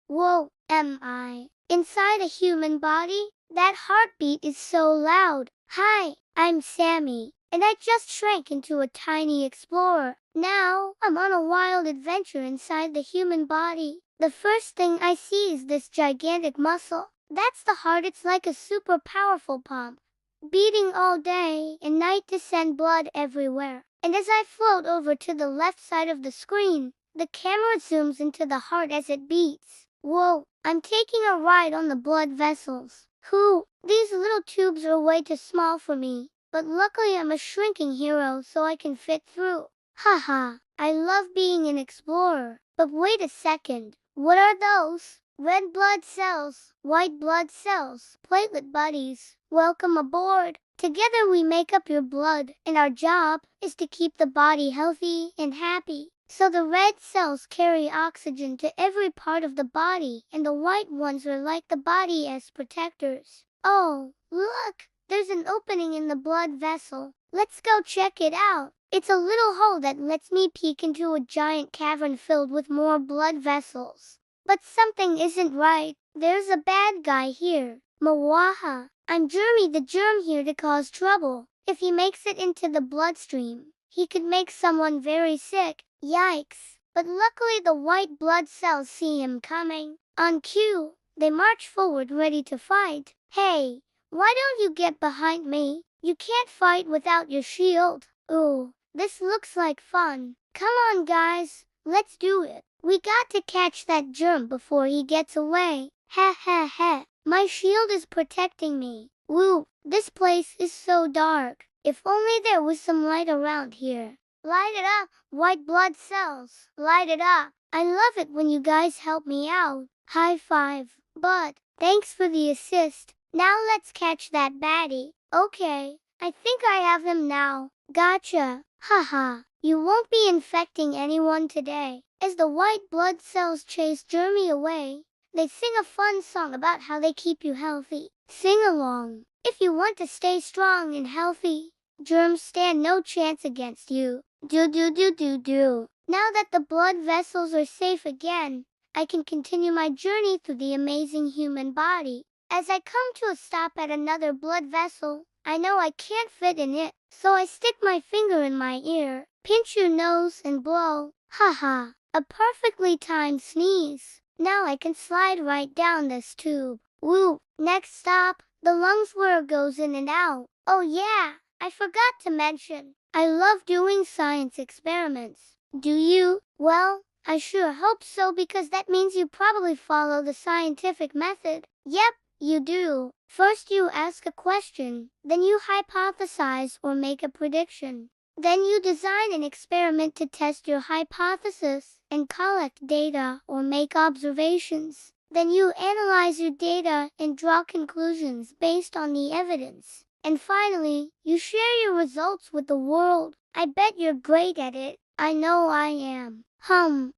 Whoa, am I inside a human body? That heartbeat is so loud. Hi, I'm Sammy, and I just shrank into a tiny explorer. Now, I'm on a wild adventure inside the human body. The first thing I see is this gigantic muscle. That's the heart. It's like a super powerful pump, beating all day and night to send blood everywhere. And as I float over to the left side of the screen, the camera zooms into the heart as it beats. Whoa, I'm taking a ride on the blood vessels. These little tubes are way too small for me, but luckily I'm a shrinking hero so I can fit through. Haha, I love being an explorer. But wait a second, what are those? Red blood cells, white blood cells, platelet buddies, welcome aboard. Together we make up your blood, and our job is to keep the body healthy and happy. So the red cells carry oxygen to every part of the body, and the white ones are like the body as protectors. Oh, look! There's an opening in the blood vessel. Let's go check it out. It's a little hole that lets me peek into a giant cavern filled with more blood vessels. But something isn't right. There's a bad guy here. Mawaha. I'm Jeremy the germ here to cause trouble. If he makes it into the bloodstream, he could make someone very sick. Yikes. But luckily the white blood cells see him coming. On cue, they march forward ready to fight. Hey, why don't you get behind me? You can't fight without your shield. Ooh, this looks like fun. Come on guys, let's do it. We got to catch that germ before he gets away. Ha ha ha, my shield is protecting me. Woo, this place is so dark. If only there was some light around here. Light it up, white blood cells. Light it up. I love it when you guys help me out. High five. But, thanks for the assist. Now let's catch that baddie. Okay, I think I have him now. Gotcha. Haha, you won't be infecting anyone today. As the white blood cells chase Jeremy away, they sing a fun song about how they keep you healthy. Sing along. If you want to stay strong and healthy, germs stand no chance against you. Do do do do do. Now that the blood vessels are safe again, I can continue my journey through the amazing human body. As I come to a stop at another blood vessel, I know I can't fit in it, so I stick my finger in my ear, pinch your nose and blow. Haha, a perfectly timed sneeze. Now I can slide right down this tube. Woo, next stop, the lungs where it goes in and out. Oh yeah, I forgot to mention, I love doing science experiments. Do you? Well, I sure hope so because that means you probably follow the scientific method. Yep, you do. First you ask a question, then you hypothesize or make a prediction. Then you design an experiment to test your hypothesis and collect data or make observations. Then you analyze your data and draw conclusions based on the evidence. And finally, you share your results with the world. I bet you're great at it. I know I am. Wonder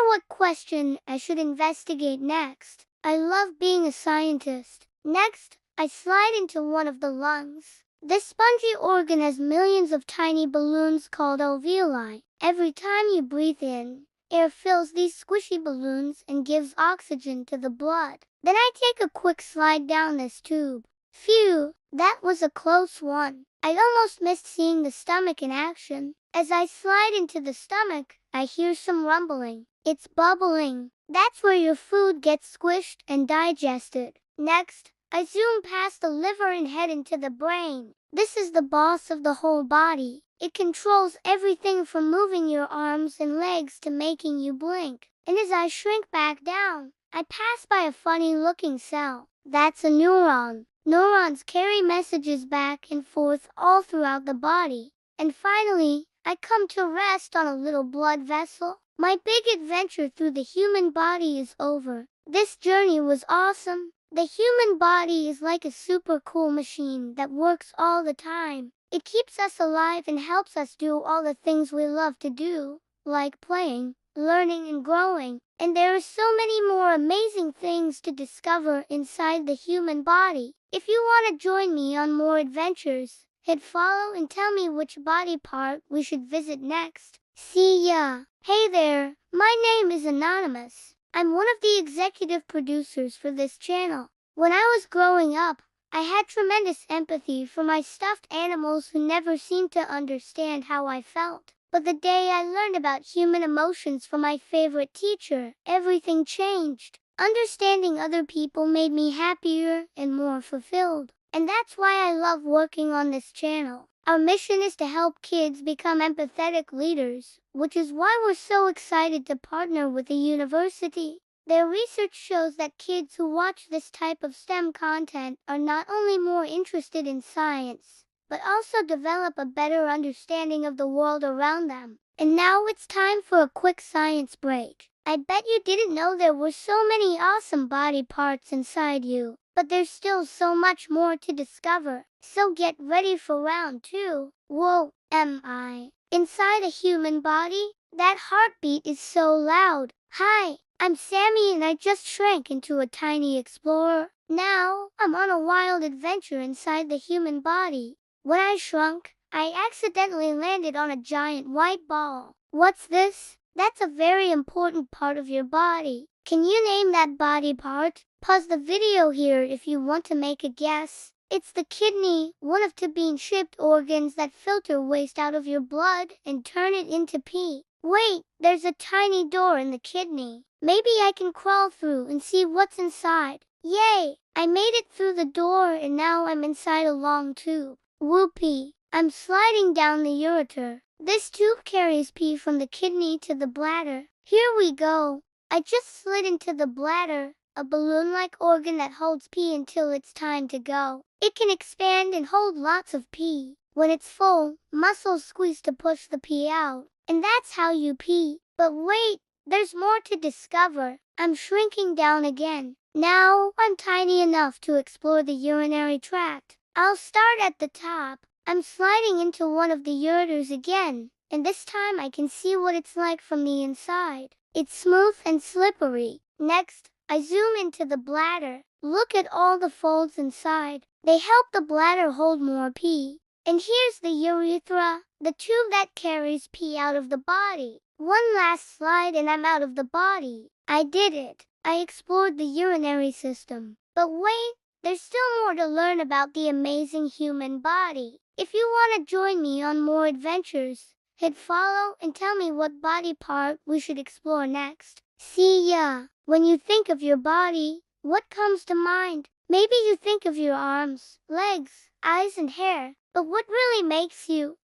what question I should investigate next. I love being a scientist. Next, I slide into one of the lungs. This spongy organ has millions of tiny balloons called alveoli. Every time you breathe in, air fills these squishy balloons and gives oxygen to the blood. Then I take a quick slide down this tube. Phew, that was a close one. I almost missed seeing the stomach in action. As I slide into the stomach, I hear some rumbling. It's bubbling. That's where your food gets squished and digested. Next, I zoom past the liver and head into the brain. This is the boss of the whole body. It controls everything from moving your arms and legs to making you blink. And as I shrink back down, I pass by a funny-looking cell. That's a neuron. Neurons carry messages back and forth all throughout the body. And finally, I come to rest on a little blood vessel. My big adventure through the human body is over. This journey was awesome. The human body is like a super cool machine that works all the time. It keeps us alive and helps us do all the things we love to do, like playing, learning and growing. And there are so many more amazing things to discover inside the human body. If you want to join me on more adventures, hit follow and tell me which body part we should visit next. See ya! Hey there, my name is Anonymous. I'm one of the executive producers for this channel. When I was growing up, I had tremendous empathy for my stuffed animals who never seemed to understand how I felt. But the day I learned about human emotions from my favorite teacher, everything changed. Understanding other people made me happier and more fulfilled. And that's why I love working on this channel. Our mission is to help kids become empathetic leaders, which is why we're so excited to partner with the university. Their research shows that kids who watch this type of STEM content are not only more interested in science, but also develop a better understanding of the world around them. And now it's time for a quick science break. I bet you didn't know there were so many awesome body parts inside you, but there's still so much more to discover. So get ready for round 2. Whoa, am I? Inside a human body? That heartbeat is so loud. Hi, I'm Sammy and I just shrank into a tiny explorer. Now, I'm on a wild adventure inside the human body. When I shrunk, I accidentally landed on a giant white ball. What's this? That's a very important part of your body. Can you name that body part? Pause the video here if you want to make a guess. It's the kidney, one of two bean-shaped organs that filter waste out of your blood and turn it into pee. Wait, there's a tiny door in the kidney. Maybe I can crawl through and see what's inside. Yay! I made it through the door and now I'm inside a long tube. Whoopee! I'm sliding down the ureter. This tube carries pee from the kidney to the bladder. Here we go. I just slid into the bladder, a balloon-like organ that holds pee until it's time to go. It can expand and hold lots of pee. When it's full, muscles squeeze to push the pee out. And that's how you pee. But wait, there's more to discover. I'm shrinking down again. Now, I'm tiny enough to explore the urinary tract. I'll start at the top. I'm sliding into one of the ureters again, and this time I can see what it's like from the inside. It's smooth and slippery. Next, I zoom into the bladder. Look at all the folds inside. They help the bladder hold more pee. And here's the urethra, the tube that carries pee out of the body. One last slide and I'm out of the body. I did it. I explored the urinary system. But wait, there's still more to learn about the amazing human body. If you want to join me on more adventures, hit follow and tell me what body part we should explore next. See ya! When you think of your body, what comes to mind? Maybe you think of your arms, legs, eyes and hair, but what really makes you,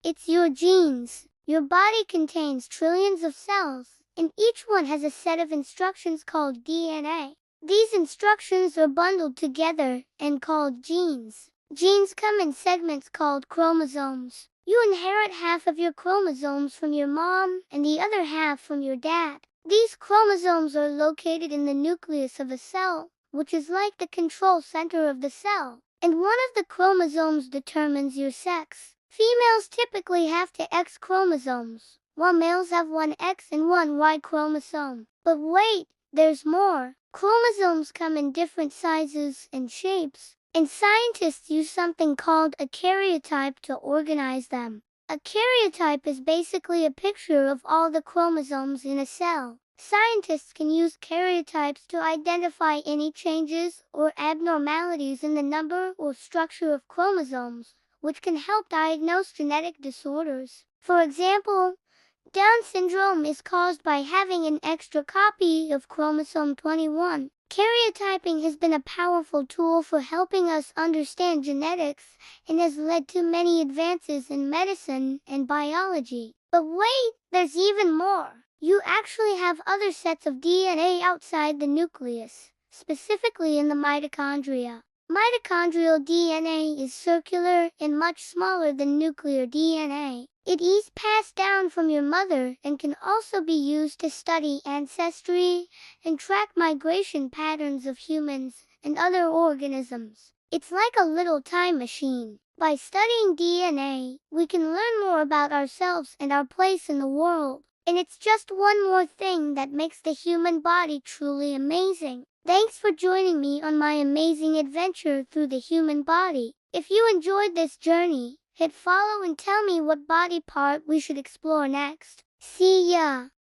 it's your genes. Your body contains trillions of cells, and each one has a set of instructions called DNA. These instructions are bundled together and called genes. Genes come in segments called chromosomes. You inherit half of your chromosomes from your mom and the other half from your dad. These chromosomes are located in the nucleus of a cell, which is like the control center of the cell. And one of the chromosomes determines your sex. Females typically have two X chromosomes, while males have one X and one Y chromosome. But wait, there's more. Chromosomes come in different sizes and shapes, and scientists use something called a karyotype to organize them. A karyotype is basically a picture of all the chromosomes in a cell. Scientists can use karyotypes to identify any changes or abnormalities in the number or structure of chromosomes, which can help diagnose genetic disorders. For example, Down syndrome is caused by having an extra copy of chromosome 21. Karyotyping has been a powerful tool for helping us understand genetics and has led to many advances in medicine and biology. But wait, there's even more. You actually have other sets of DNA outside the nucleus, specifically in the mitochondria. Mitochondrial DNA is circular and much smaller than nuclear DNA. It is passed down from your mother and can also be used to study ancestry and track migration patterns of humans and other organisms. It's like a little time machine. By studying DNA, we can learn more about ourselves and our place in the world. And it's just one more thing that makes the human body truly amazing. Thanks for joining me on my amazing adventure through the human body. If you enjoyed this journey, hit follow and tell me what body part we should explore next. See ya!